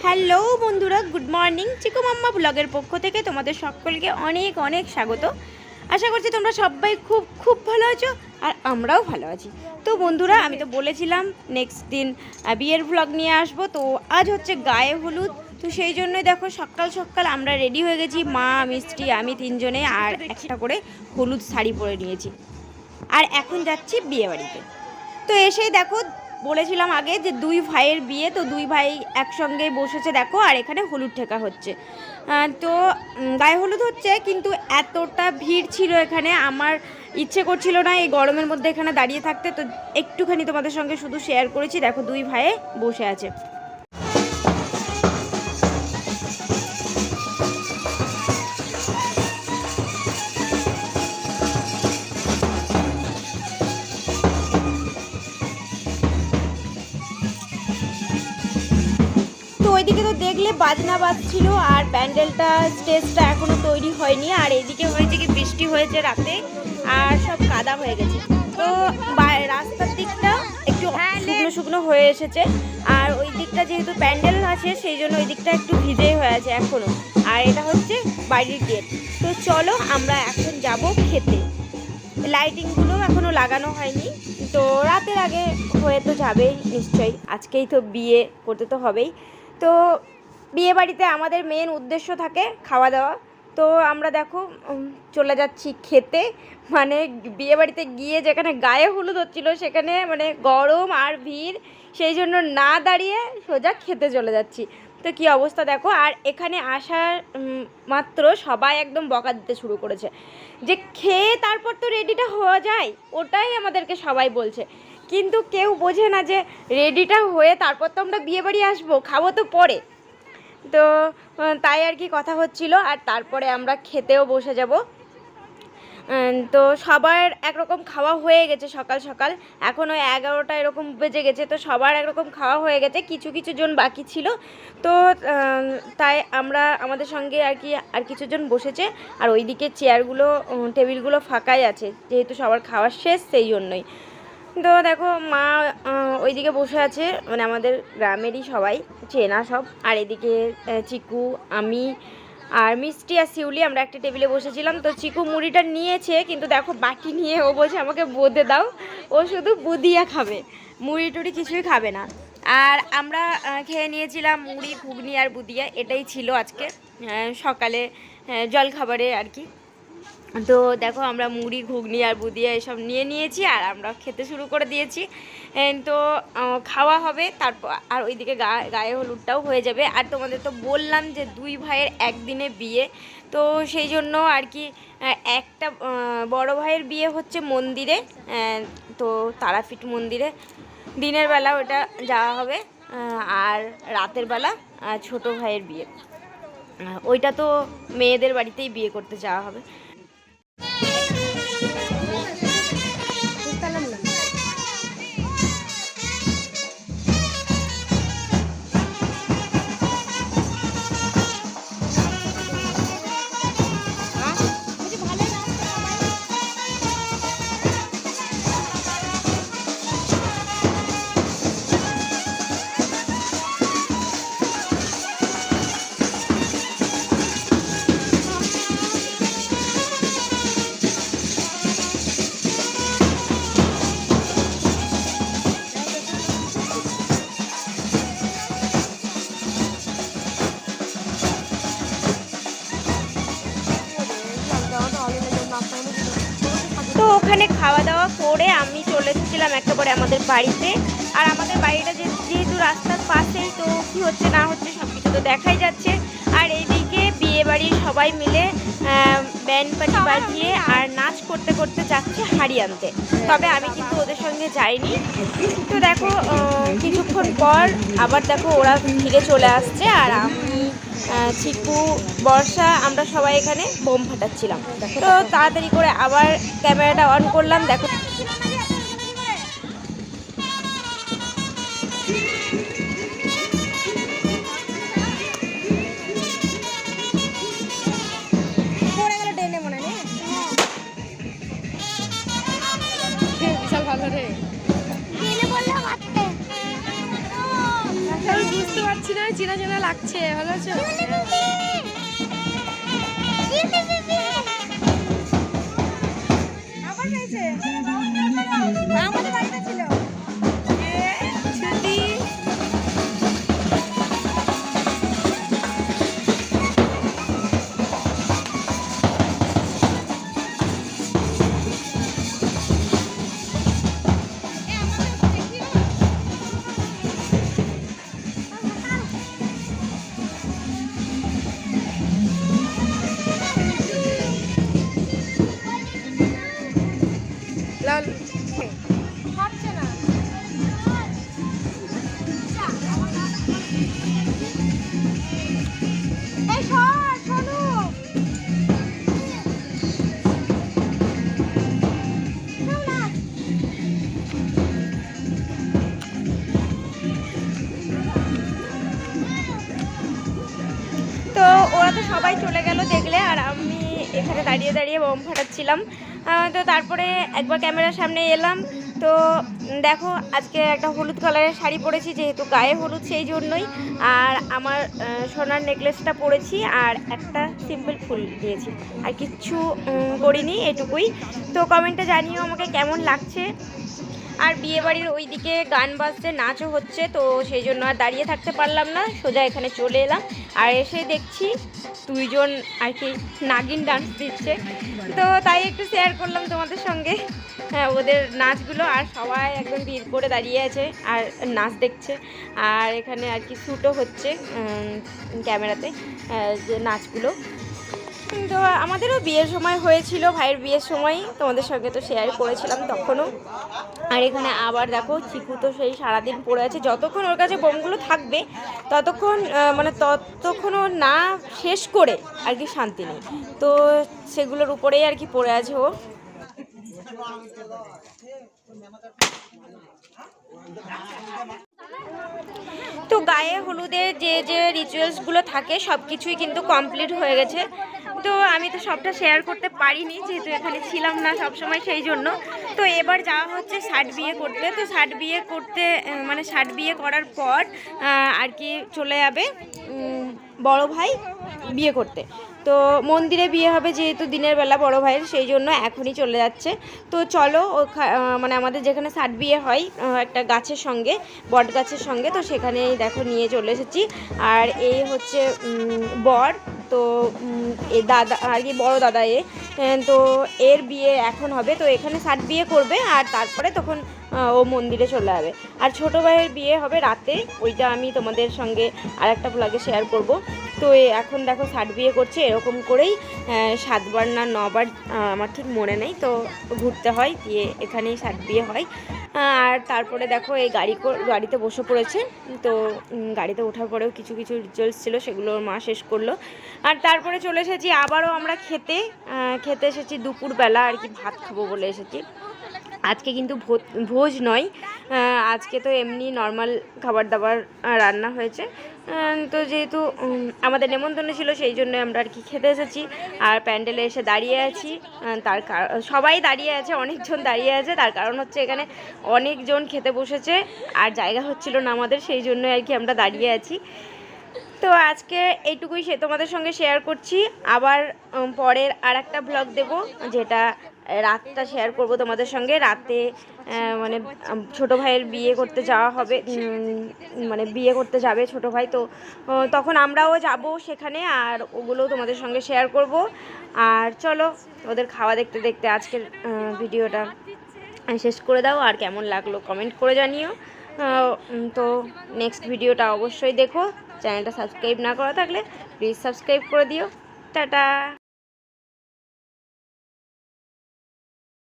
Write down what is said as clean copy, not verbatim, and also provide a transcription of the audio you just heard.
Hello বন্ধুরা, good morning. চিকু মাম্মা ব্লগের পক্ষ থেকে তোমাদের সকলকে অনেক অনেক স্বাগত। আশা করছি তোমরা সবাই খুব খুব ভালো আছো আর আমরাও ভালো আছি। তো বন্ধুরা, আমি তো বলেছিলাম নেক্সট দিন বিয়ের ব্লগ নিয়ে আসবো। তো আজ হচ্ছে গায়ে হলুদ, তো সেই জন্যই দেখো সকাল সকাল আমরা রেডি হয়ে গেছি, মা, মিষ্টি, আমি তিনজনে, আর একটা করে হলুদ শাড়ি পরে নিয়েছি। আর এখন যাচ্ছি বিয়ে বাড়িতে। তো এসেই দেখো, বলেছিলাম আগে যে দুই ভাইয়ের বিয়ে, তো দুই ভাই একসঙ্গে বসেছে দেখো, আর এখানে হলুদ ঠেকা হচ্ছে। তো গায়ে হলুদ হচ্ছে, কিন্তু এতটা ভিড় ছিল এখানে, আমার ইচ্ছে করছিল না এই গরমের মধ্যে এখানে দাঁড়িয়ে থাকতে। তো একটুখানি তোমাদের সঙ্গে শুধু শেয়ার করেছি, দেখো দুই ভাইয়ে বসে আছে। ওইদিকে তো দেখলে বাজনা বাজছিল, আর প্যান্ডেলটা, স্টেজটা এখনো তৈরি হয়নি। আর এইদিকে হয়েছে কি, বৃষ্টি হয়েছে রাতে আর সব কাদা হয়ে গেছে। তো রাস্তার দিকটা একটু শুকনো শুকনো হয়ে এসেছে, আর ওই দিকটা যেহেতু প্যান্ডেল আছে সেই জন্য ওই দিকটা একটু ভিজেই হয়ে আছে এখনো। আর এটা হচ্ছে বাড়ির গেট। তো চলো আমরা এখন যাব খেতে। লাইটিংগুলো এখনো লাগানো হয়নি, তো রাতের আগে হয়ে তো যাবেই নিশ্চয়ই, আজকেই তো বিয়ে, করতে তো হবেই। তো বিয়ে বাড়িতে আমাদের মেন উদ্দেশ্য থাকে খাওয়া দাওয়া। তো আমরা দেখো চলে যাচ্ছি খেতে। মানে বিয়ে বাড়িতে গিয়ে যেখানে গায়ে হলুদ হচ্ছিলো সেখানে মানে গরম আর ভিড়, সেই জন্য না দাঁড়িয়ে সোজা খেতে চলে যাচ্ছি। তো কী অবস্থা দেখো। আর এখানে আসার মাত্র সবাই একদম বকা দিতে শুরু করেছে যে খেয়ে তারপর তো রেডিটা হওয়া যায়, ওটাই আমাদেরকে সবাই বলছে। কিন্তু কেউ বোঝে না যে রেডিটা হয়ে তারপর তো আমরা বিয়ে বাড়ি আসবো, খাবো তো পরে। তো তাই আর কি কথা হচ্ছিল। আর তারপরে আমরা খেতেও বসে যাব। তো সবার একরকম খাওয়া হয়ে গেছে সকাল সকাল, এখন ওই 11টা এরকম বেজে গেছে। তো সবার একরকম খাওয়া হয়ে গেছে, কিছু কিছু জন বাকি ছিল। তো তাই আমরা আমাদের সঙ্গে আর কি আর কিছুজন বসেছে, আর ওইদিকে চেয়ারগুলো, টেবিলগুলো ফাঁকাই আছে, যেহেতু সবার খাওয়া শেষ সেই জন্যই। তো দেখো মা ওইদিকে বসে আছে, মানে আমাদের গ্রামেরই সবাই চেনা সব। আর এদিকে চিকু, আমি আর মিষ্টি আর শিউলি আমরা একটা টেবিলে বসেছিলাম। তো চিকু মুড়িটা নিয়েছে, কিন্তু দেখো বাটি নিয়ে ও বলছে আমাকে বোঁদে দাও, ও শুধু বুদিয়া খাবে, মুড়ি টুড়ি কিছুই খাবে না। আর আমরা খেয়ে নিয়েছিলাম মুড়ি, ঘুগনি আর বুদিয়া, এটাই ছিল আজকে সকালে জলখাবারে আর কি। তো দেখো আমরা মুড়ি, ঘুগনি আর বুদিয়া এসব নিয়ে নিয়েছি, আর আমরা খেতে শুরু করে দিয়েছি। তো খাওয়া হবে তারপর, আর ওইদিকে গায়ে হলুদটাও হয়ে যাবে। আর তোমাদের তো বললাম যে দুই ভাইয়ের একদিনে বিয়ে, তো সেই জন্য আর কি একটা বড় ভাইয়ের বিয়ে হচ্ছে মন্দিরে, তো তারাপীঠ মন্দিরে দিনের বেলা ওটা যাওয়া হবে, আর রাতের বেলা ছোট ভাইয়ের বিয়ে, ওইটা তো মেয়েদের বাড়িতেই বিয়ে করতে যাওয়া হবে। তো ওখানে খাওয়া দাওয়া করে আমি চলে এসেছিলাম একেবারে আমাদের বাড়িতে। আর আমাদের বাড়িটা যেহেতু রাস্তার পাশেই, তো কী হচ্ছে না হচ্ছে সব কিছু তো দেখাই যাচ্ছে। আর এইদিকে বিয়ে বাড়ির সবাই মিলে ব্যান্ড পার্টি বাজিয়ে আর নাচ করতে করতে যাচ্ছে হাড়ি আনতে, তবে আমি কিন্তু ওদের সঙ্গে যাইনি। তো দেখো কিছুক্ষণ পর আবার দেখো ওরা ফিরে চলে আসছে, আর আমি, চিকু, বর্ষা, আমরা সবাই এখানে বোম ফাটাচ্ছিলাম। তো তাড়াতাড়ি করে আবার ক্যামেরাটা অন করলাম, দেখো বিশাল ভালো রে, বুঝতে পারছি না, চেনা চেনা লাগছে। ভালো আছো? আমাদের বাড়িতে ছিল ছুটি। লাল হচ্ছে না। এই সর শোনো, তো ওরা তো সবাই চলে গেল দেখলে, আর আমি এখানে দাঁড়িয়ে দাঁড়িয়ে বোম ফাটাচ্ছিলাম। তো তারপরে একবার ক্যামেরার সামনে এলাম। তো দেখো আজকে একটা হলুদ কালারের শাড়ি পরেছি, যেহেতু গায়ে হলুদ সেই জন্যই। আর আমার সোনার নেকলেসটা পরেছি আর একটা সিম্পল ফুল দিয়েছি, আর কিচ্ছু করিনি, এটুকুই। তো কমেন্টে জানিও আমাকে কেমন লাগছে। আর বিয়েবাড়ির ওইদিকে গান বাজছে, নাচও হচ্ছে, তো সেই জন্য আর দাঁড়িয়ে থাকতে পারলাম না, সোজা এখানে চলে এলাম। আর এসে দেখছি দুইজন আর কি নাগিন ডান্স দিচ্ছে, তো তাই একটু শেয়ার করলাম তোমাদের সঙ্গে ওদের নাচগুলো। আর সবাই একদম ভিড় করে দাঁড়িয়ে আছে আর নাচ দেখছে। আর এখানে আর কি শ্যুটও হচ্ছে ক্যামেরাতে যে নাচগুলো। তো আমাদেরও বিয়ের সময় হয়েছিল, ভাইয়ের বিয়ের সময়, তোমাদের সঙ্গে তো শেয়ার করেছিলাম তখনও। আর এখানে আবার দেখো চিকু তো সেই সারাদিন পড়ে আছে, যতক্ষণ ওর কাছে বোমগুলো থাকবে ততক্ষণ মানে ততক্ষণও না শেষ করে আর কি শান্তি নেই। তো সেগুলোর উপরেই আর কি পড়ে আছে ও। তো গায়ে হলুদের যে যে রিচুয়ালসগুলো থাকে সব কিছুই কিন্তু কমপ্লিট হয়ে গেছে। তো আমি তো সবটা শেয়ার করতে পারিনি, যেহেতু এখানে ছিলাম না সব সময়, সেই জন্য। তো এবার যাওয়া হচ্ছে ষাট বিয়ে করতে। তো ষাট বিয়ে করতে মানে ষাট বিয়ে করার পর আর কি চলে যাবে বড় ভাই বিয়ে করতে। তো মন্দিরে বিয়ে হবে, যেহেতু দিনের বেলা বড় ভাইয়ের, সেই জন্য এখনই চলে যাচ্ছে। তো চলো মানে আমাদের যেখানে ষাট বিয়ে হয় একটা গাছের সঙ্গে, বট গাছের সঙ্গে, তো সেখানেই দেখো নিয়ে চলে এসেছি। আর এই হচ্ছে বর, তো এ দাদা আর কি বড় দাদা তো এর বিয়ে এখন হবে। তো এখানে ষাট বিয়ে করবে আর তারপরে তখন ও মন্দিরে চলে যাবে। আর ছোটো ভাইয়ের বিয়ে হবে রাতে, ওইটা আমি তোমাদের সঙ্গে আর একটা ব্লগে শেয়ার করব। তো এখন দেখো ষাট বিয়ে করছে, এরকম করেই 7বার না 9বার আমার ঠিক মনে নেই, তো ঘুরতে হয়, দিয়ে এখানেই ষাট বিয়ে হয়। আর তারপরে দেখো এই গাড়িতে বসে পড়েছে। তো গাড়িতে ওঠার পরেও কিছু কিছু রিচুয়ালস ছিল, সেগুলো মা শেষ করলো। আর তারপরে চলে এসেছি আবারও আমরা খেতে এসেছি দুপুরবেলা আর কি, ভাত খাবো বলে এসেছি। আজকে কিন্তু ভোজ নয়, আজকে তো এমনি নর্মাল খাবার দাবার রান্না হয়েছে। তো যেহেতু আমাদের নেমন্তন্ন ছিল, সেই জন্য আমরা আর কি খেতে এসেছি। আর প্যান্ডেলে এসে দাঁড়িয়ে আছি, তার সবাই দাঁড়িয়ে আছে, অনেকজন দাঁড়িয়ে আছে, তার কারণ হচ্ছে এখানে অনেকজন খেতে বসেছে আর জায়গা হচ্ছিল না আমাদের, সেই জন্য আর কি আমরা দাঁড়িয়ে আছি। তো আজকে এইটুকুই তোমাদের সঙ্গে শেয়ার করছি। আবার পরের আর একটা ব্লগ দেবো, যেটা রাতটা শেয়ার করব তোমাদের সঙ্গে। রাতে মানে ছোটো ভাইয়ের বিয়ে করতে যাওয়া হবে, মানে বিয়ে করতে যাবে ছোটো ভাই, তো তখন আমরাও যাব সেখানে, আর ওগুলোও তোমাদের সঙ্গে শেয়ার করব। আর চলো ওদের খাওয়া দেখতে দেখতে আজকের ভিডিওটা শেষ করে দাও। আর কেমন লাগলো কমেন্ট করে জানিও। তো নেক্সট ভিডিওটা অবশ্যই দেখো। চ্যানেলটা সাবস্ক্রাইব না করা থাকলে প্লিজ সাবস্ক্রাইব করে দিও। টাটা।